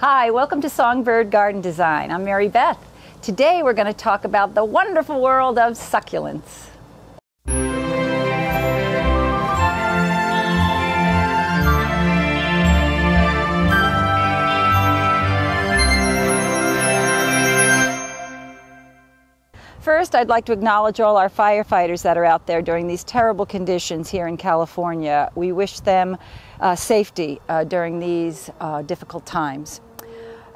Hi, welcome to Songbird Garden Design. I'm Marybeth. Today we're going to talk about the wonderful world of succulents. First, I'd like to acknowledge all our firefighters that are out there during these terrible conditions here in California. We wish them safety during these difficult times.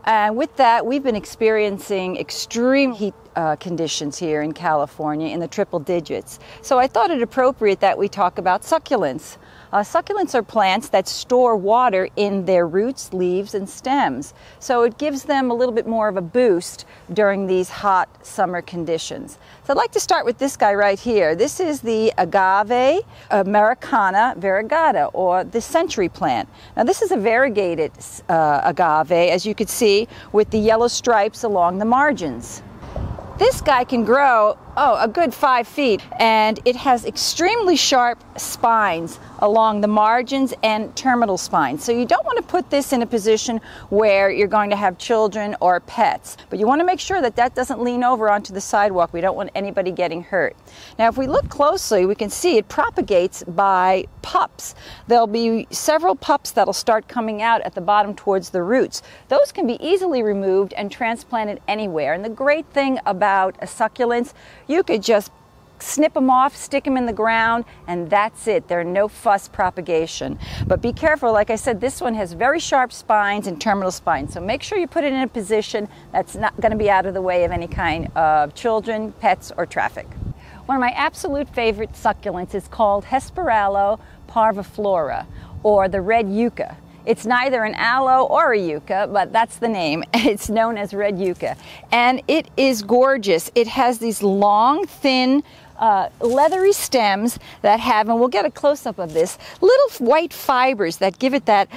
And with that, we've been experiencing extreme heat conditions here in California in the triple digits. So I thought it appropriate that we talk about succulents. Succulents are plants that store water in their roots, leaves, and stems. So it gives them a little bit more of a boost during these hot summer conditions. So I'd like to start with this guy right here. This is the Agave, americana, variegata, or the century plant. Now this is a variegated agave, as you can see, with the yellow stripes along the margins. This guy can grow, a good 5 feet, and it has extremely sharp spines along the margins and terminal spines. So you don't want to put this in a position where you're going to have children or pets, but you want to make sure that that doesn't lean over onto the sidewalk. We don't want anybody getting hurt. Now if we look closely, we can see it propagates by pups. There'll be several pups that'll start coming out at the bottom towards the roots. Those can be easily removed and transplanted anywhere. And the great thing about succulents, you could just snip them off, stick them in the ground, and that's it. They're no fuss propagation. But be careful, like I said, this one has very sharp spines and terminal spines. So make sure you put it in a position that's not going to be out of the way of any kind of children, pets, or traffic. One of my absolute favorite succulents is called Hesperaloe parviflora, or the Red Yucca. It's neither an aloe or a yucca, but that's the name. It's known as Red Yucca. And it is gorgeous. It has these long, thin, leathery stems that have, and we'll get a close-up of this, little white fibers that give it that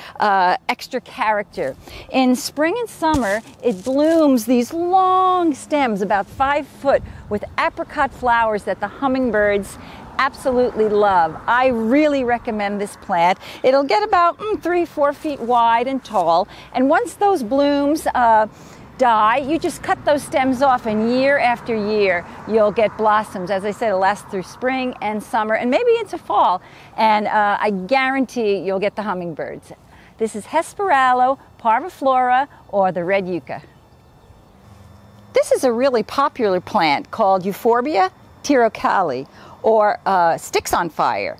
extra character. In spring and summer, it blooms these long stems, about 5 foot, with apricot flowers that the hummingbirds absolutely love. I really recommend this plant. It'll get about 3-4 feet wide and tall, and once those blooms die, you just cut those stems off, and year after year you'll get blossoms. As I said, it'll last through spring and summer and maybe into fall, and I guarantee you'll get the hummingbirds. This is Hesperaloe parviflora, or the Red Yucca. This is a really popular plant called Euphorbia tirucalli, or sticks on fire.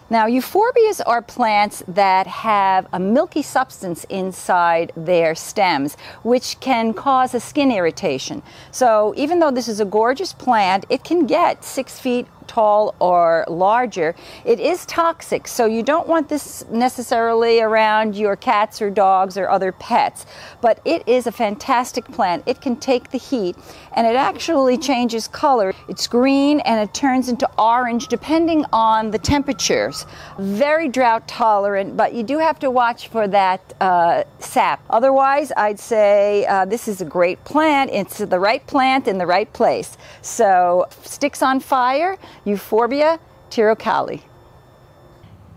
Now, euphorbias are plants that have a milky substance inside their stems, which can cause a skin irritation. So even though this is a gorgeous plant, it can get 6 feet tall or larger. It is toxic, so you don't want this necessarily around your cats or dogs or other pets, but it is a fantastic plant. It can take the heat, and it actually changes color. It's green and it turns into orange depending on the temperatures. Very drought tolerant, but you do have to watch for that sap. Otherwise, I'd say this is a great plant. It's the right plant in the right place. So sticks on fire, Euphorbia tirucalli.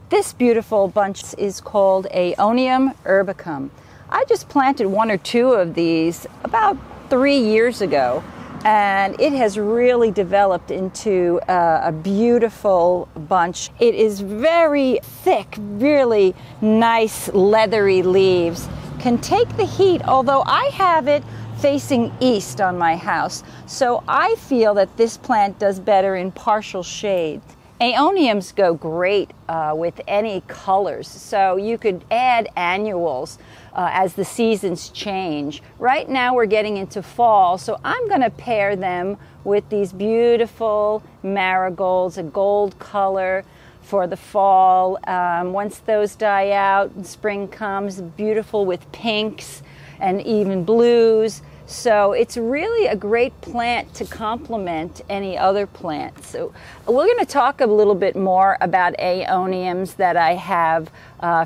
This beautiful bunch is called Aeonium urbicum. I just planted 1 or 2 of these about 3 years ago, and it has really developed into a beautiful bunch. It is very thick, really nice leathery leaves. Can take the heat, although I have it facing east on my house, so I feel that this plant does better in partial shade. Aeoniums go great with any colors, so you could add annuals as the seasons change. Right now we're getting into fall, so I'm going to pair them with these beautiful marigolds, a gold color for the fall. Once those die out and spring comes, beautiful with pinks and even blues. So it's really a great plant to complement any other plant. So we're going to talk a little bit more about aeoniums that I have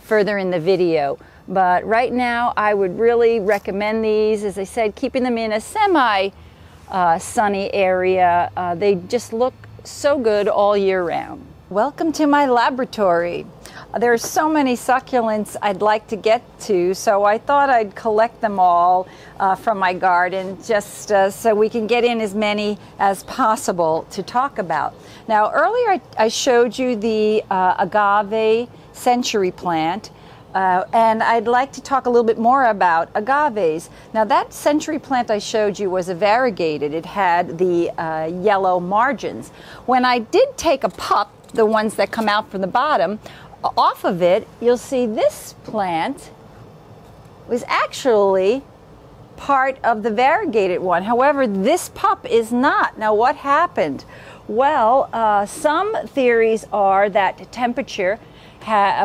further in the video. But right now I would really recommend these. As I said, keeping them in a semi-sunny area. They just look so good all year round. Welcome to my laboratory. There's so many succulents I'd like to get to, so I thought I'd collect them all from my garden, just so we can get in as many as possible to talk about. Now, earlier I showed you the agave century plant, and I'd like to talk a little bit more about agaves. Now, that century plant I showed you was a variegated. It had the yellow margins. When I did take a pup, the ones that come out from the bottom, off of it, you'll see this plant was actually part of the variegated one. However, this pup is not. Now, what happened? Well, some theories are that temperature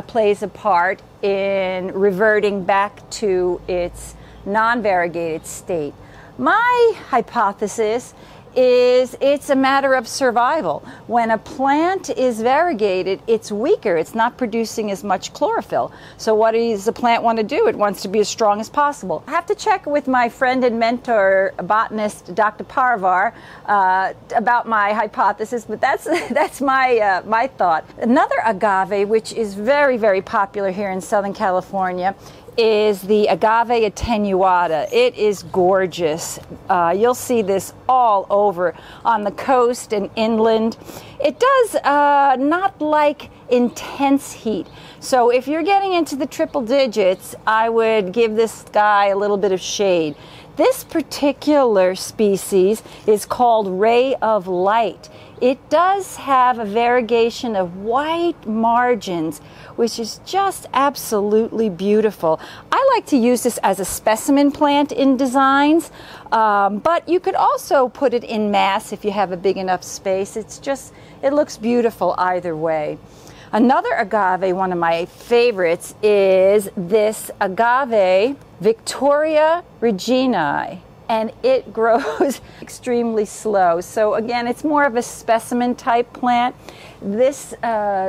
plays a part in reverting back to its non-variegated state. My hypothesis is it's a matter of survival. When a plant is variegated, it's weaker. It's not producing as much chlorophyll. So what does the plant want to do? It wants to be as strong as possible. I have to check with my friend and mentor, botanist Dr. Parivar, about my hypothesis, but that's my thought. Another agave, which is very, very popular here in Southern California, is the Agave attenuata. It is gorgeous. You'll see this all over on the coast and inland. It does not like intense heat. So if you're getting into the triple digits, I would give this guy a little bit of shade. This particular species is called Ray of Light. It does have a variegation of white margins, which is just absolutely beautiful. I like to use this as a specimen plant in designs, but you could also put it in mass if you have a big enough space. It looks beautiful either way. Another agave, one of my favorites, is this agave victoriae-reginae, and it grows extremely slow. So again, it's more of a specimen type plant. This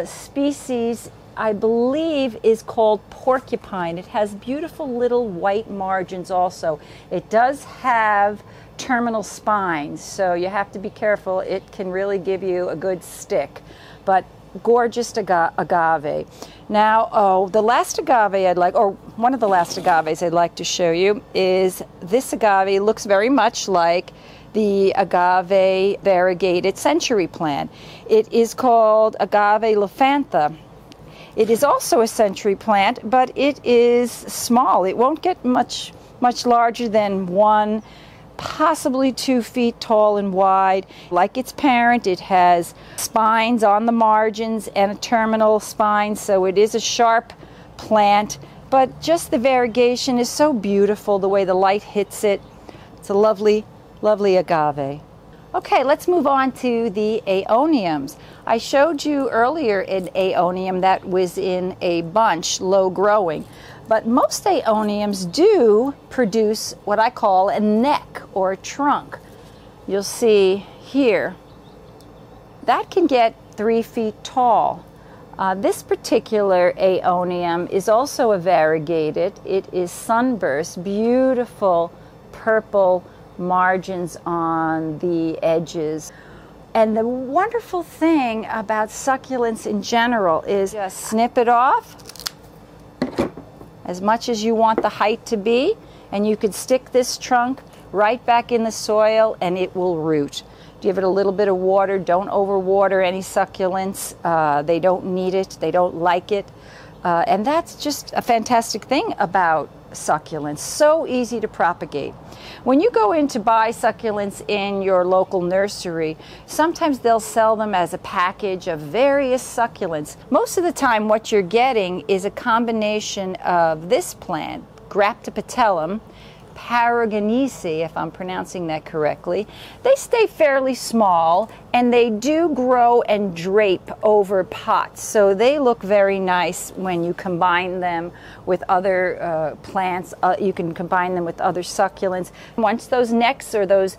species, I believe, is called porcupine. It has beautiful little white margins also. It does have terminal spines, so you have to be careful. It can really give you a good stick, but gorgeous agave. Now, the last agave one of the last agaves I'd like to show you is this agave. It looks very much like the agave variegated century plant. It is called Agave lophantha. It is also a century plant, but it is small. It won't get much larger than 1, possibly 2 feet tall and wide. Like its parent, it has spines on the margins and a terminal spine, so it is a sharp plant, but just the variegation is so beautiful, the way the light hits it. It's a lovely, lovely agave. Okay, let's move on to the aeoniums. I showed you earlier an aeonium that was in a bunch, low growing. But most aeoniums do produce what I call a neck or a trunk. You'll see here, that can get 3 feet tall. This particular aeonium is also a variegated. It is sunburst, beautiful purple margins on the edges. And the wonderful thing about succulents in general is just snip it off as much as you want the height to be, and you could stick this trunk right back in the soil and it will root. Give it a little bit of water. Don't overwater any succulents. They don't need it. They don't like it. And that's just a fantastic thing about succulents. So easy to propagate. When you go in to buy succulents in your local nursery, sometimes they'll sell them as a package of various succulents. Most of the time what you're getting is a combination of this plant, Graptopetalum, paraguayense, if I'm pronouncing that correctly. They stay fairly small and they do grow and drape over pots, so they look very nice when you combine them with other plants. You can combine them with other succulents. Once those necks or those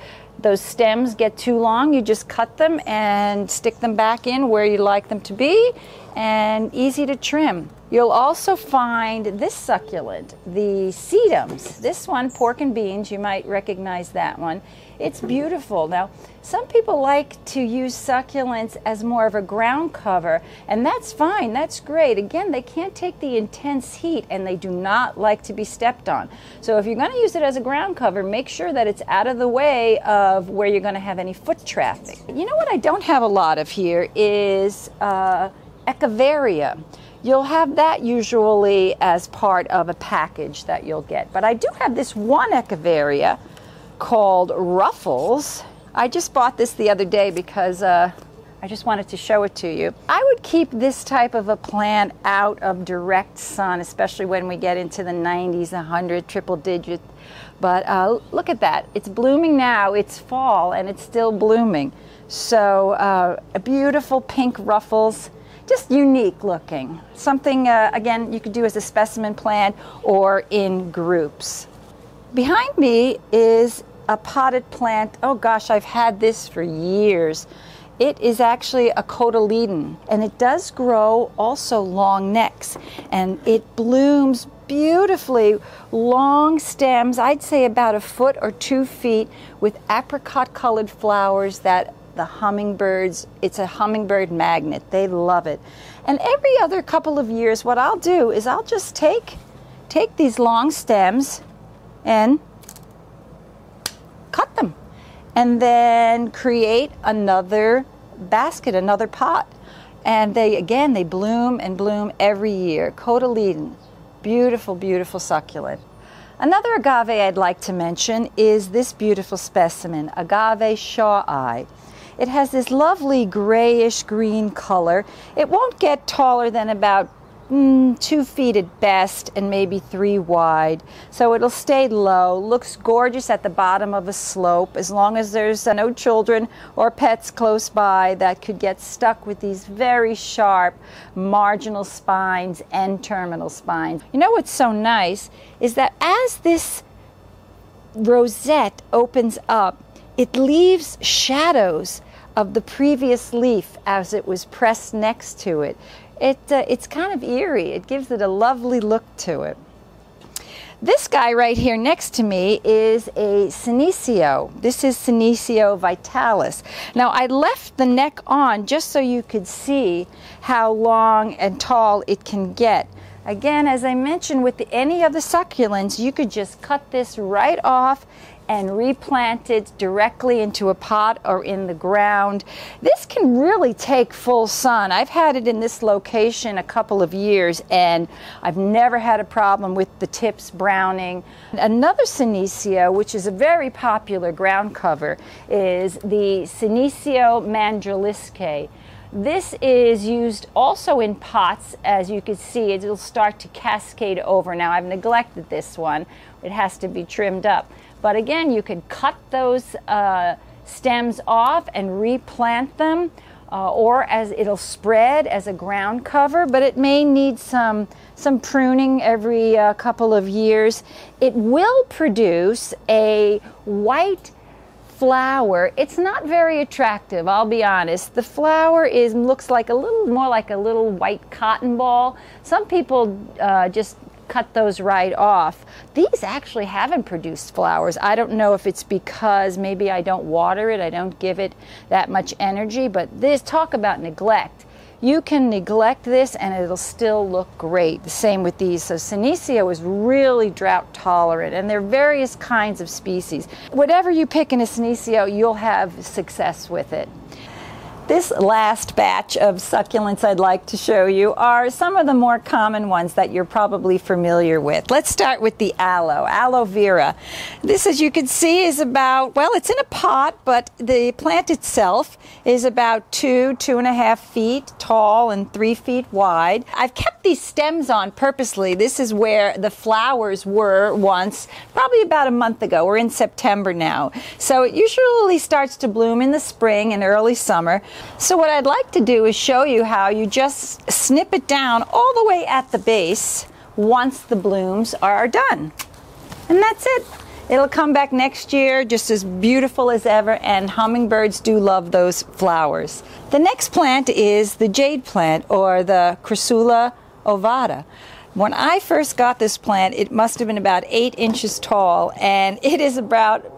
stems get too long, you just cut them and stick them back in where you like them to be, and easy to trim. You'll also find this succulent, the sedums. This one, pork and beans, you might recognize that one. It's beautiful. Now, some people like to use succulents as more of a ground cover, and that's fine, that's great. Again, they can't take the intense heat and they do not like to be stepped on. So if you're going to use it as a ground cover, make sure that it's out of the way of where you're going to have any foot traffic. You know what I don't have a lot of here is Echeveria. You'll have that usually as part of a package that you'll get. But I do have this one Echeveria called Ruffles. I just bought this the other day because I just wanted to show it to you. I would keep this type of a plant out of direct sun, especially when we get into the 90s, 100, triple digit. But look at that. It's blooming now. It's fall and it's still blooming. So a beautiful pink Ruffles. Just unique looking. Something, again, you could do as a specimen plant or in groups. Behind me is a potted plant. Oh gosh, I've had this for years. It is actually a cotyledon, and it does grow also long necks, and it blooms beautifully, long stems, I'd say about 1 foot or 2 feet, with apricot colored flowers that the hummingbirds, it's a hummingbird magnet. They love it. And every other couple of years, what I'll do is I'll just take these long stems and cut them, and then create another basket, another pot. And they bloom and bloom every year. Cotyledon, beautiful, beautiful succulent. Another agave I'd like to mention is this beautiful specimen, Agave shawii. It has this lovely grayish green color. It won't get taller than about 2 feet at best and maybe 3 wide. So it'll stay low, looks gorgeous at the bottom of a slope as long as there's no children or pets close by that could get stuck with these very sharp marginal spines and terminal spines. You know what's so nice is that as this rosette opens up, it leaves shadows of the previous leaf as it was pressed next to it. It's kind of eerie. It gives it a lovely look to it. This guy right here next to me is a Senecio. This is Senecio vitalis. Now I left the neck on just so you could see how long and tall it can get. Again, as I mentioned with any of the succulents, you could just cut this right off and replant it directly into a pot or in the ground. This can really take full sun. I've had it in this location a couple of years and I've never had a problem with the tips browning. Another Senecio, which is a very popular ground cover, is the Senecio mandraliscae. This is used also in pots. As you can see, it'll start to cascade over. Now I've neglected this one. It has to be trimmed up. But again, you could cut those stems off and replant them, or as it'll spread as a ground cover, but it may need some pruning every couple of years. It will produce a white flower. It's not very attractive, I'll be honest. The flower looks like a little more like a little white cotton ball. Some people just cut those right off. These actually haven't produced flowers. I don't know if it's because maybe I don't water it, I don't give it that much energy, but this, talk about neglect. You can neglect this and it'll still look great. The same with these. So Senecio is really drought tolerant, and there are various kinds of species. Whatever you pick in a Senecio, you'll have success with it. This last batch of succulents I'd like to show you are some of the more common ones that you're probably familiar with. Let's start with the aloe, aloe vera. This, as you can see, is about, well, it's in a pot, but the plant itself is about 2.5 feet tall and 3 feet wide. I've kept these stems on purposely. This is where the flowers were once, probably about a month ago. We're in September now. So it usually starts to bloom in the spring and early summer. So what I'd like to do is show you how you just snip it down all the way at the base once the blooms are done. And that's it. It'll come back next year just as beautiful as ever, and hummingbirds do love those flowers. The next plant is the jade plant, or the Crassula ovata. When I first got this plant, it must have been about 8 inches tall, and it is about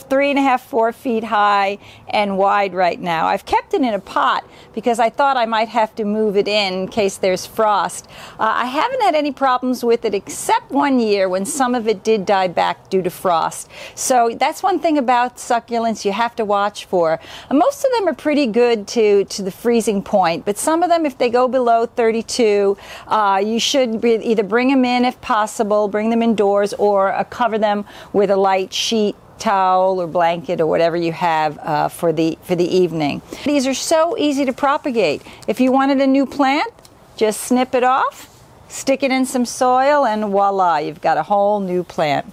3.5, 4 feet high and wide right now. I've kept it in a pot because I thought I might have to move it in case there's frost. I haven't had any problems with it except one year when some of it did die back due to frost. So that's one thing about succulents you have to watch for. Most of them are pretty good to the freezing point, but some of them, if they go below 32, you should either bring them in if possible, bring them indoors, or cover them with a light sheet, towel or blanket or whatever you have for the evening. These are so easy to propagate. If you wanted a new plant, just snip it off, stick it in some soil, and voila, you've got a whole new plant.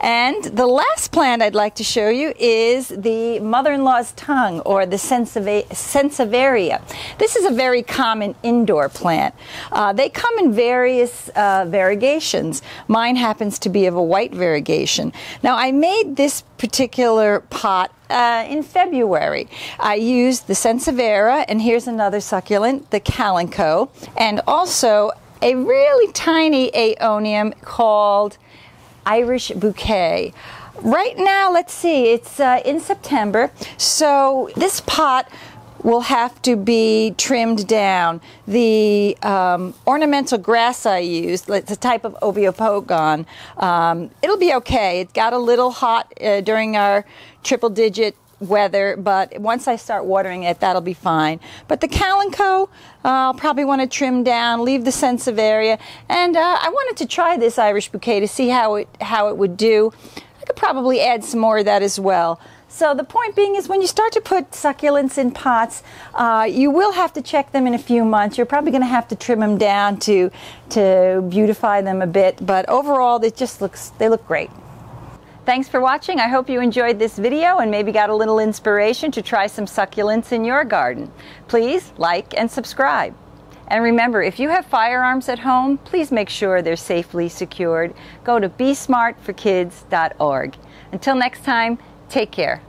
And the last plant I'd like to show you is the mother-in-law's tongue, or the Sansevieria. This is a very common indoor plant. They come in various variegations. Mine happens to be of a white variegation. Now, I made this particular pot in February. I used the Sansevieria, and here's another succulent, the calico, and also a really tiny Aeonium called Irish bouquet. Right now, let's see, it's in September, so this pot will have to be trimmed down. The ornamental grass I used, it's a type of ovipogon, it'll be okay. It got a little hot during our triple-digit weather, but once I start watering it, that'll be fine. But the calico, I'll probably want to trim down, leave the Sansevieria, and I wanted to try this Irish bouquet to see how it would do. I could probably add some more of that as well. So the point being is, when you start to put succulents in pots, you will have to check them in a few months. You're probably going to have to trim them down to beautify them a bit, but overall they look great. Thanks for watching. I hope you enjoyed this video and maybe got a little inspiration to try some succulents in your garden. Please like and subscribe. And remember, if you have firearms at home, please make sure they're safely secured. Go to besmartforkids.org. Until next time, take care.